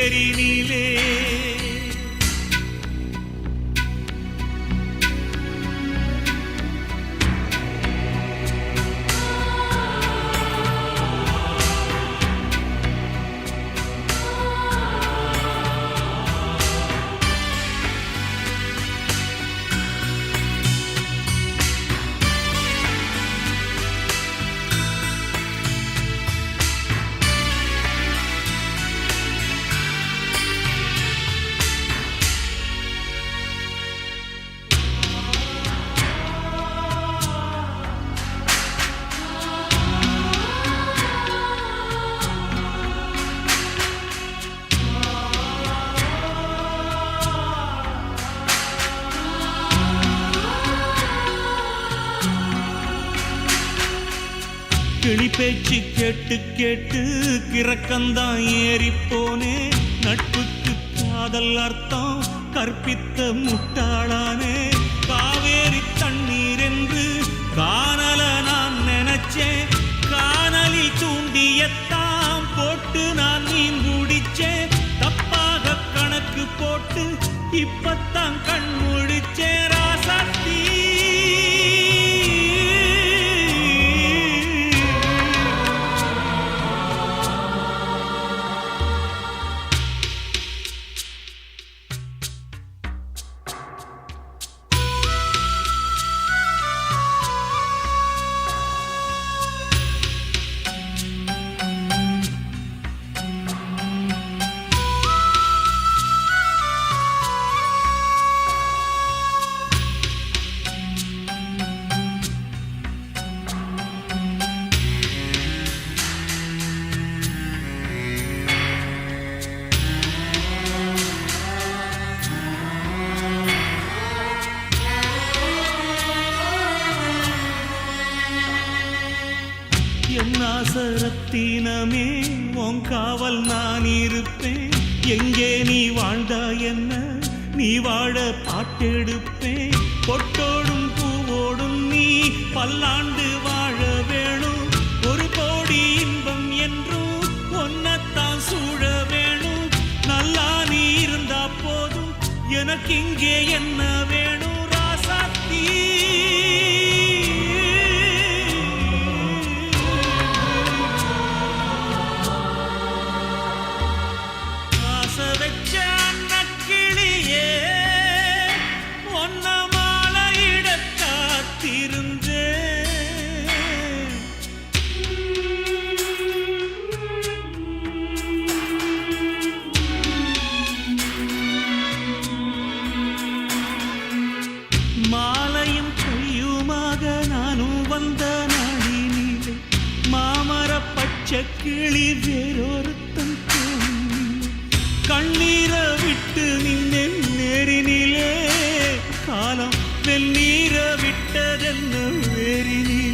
ஏரினிலே. கிளி பேச்சு கேட்டு கேட்டு கிறக்கந்தான் ஏறிப்போனே. நட்புக்கு காதல் அர்த்தம் கற்பித்த முட்டாளானே. காவேரி தண்ணீர் என்று காணல நான் நினைச்சேன். காணலில் தூண்டியத்தான் போட்டு நான் மீன் குடிச்சேன். தப்பாக கணக்கு போட்டு இப்பத்தான் கண் முடிச்சேன். ராசாத்தி நாசரத்தினமே உன் காவல் நான் இருப்பேன். எங்கே நீ வாழ்ந்தா என்ன நீ வாழ பாட்டெடுப்பேன். பொட்டோடும் பூவோடும் நீ பல்லாண்டு வாழ வேணும். ஒரு கோடி இன்பம் என்றும் ஒன்னத்தான் சூழ வேணும். நல்லா நீ இருந்தா போதும் எனக்கு இங்கே என்ன வேணும். ராசாத்தி மாலையும் கையுமாக நானும் வந்த நாளினிலே. மாமர பச்சை கிளி வேறொருத்தன் கண்ணீரை விட்டு நின்னேன் நேரினிலே. காலம் வெந்நீரை விட்டதென்ன வேறினிலே.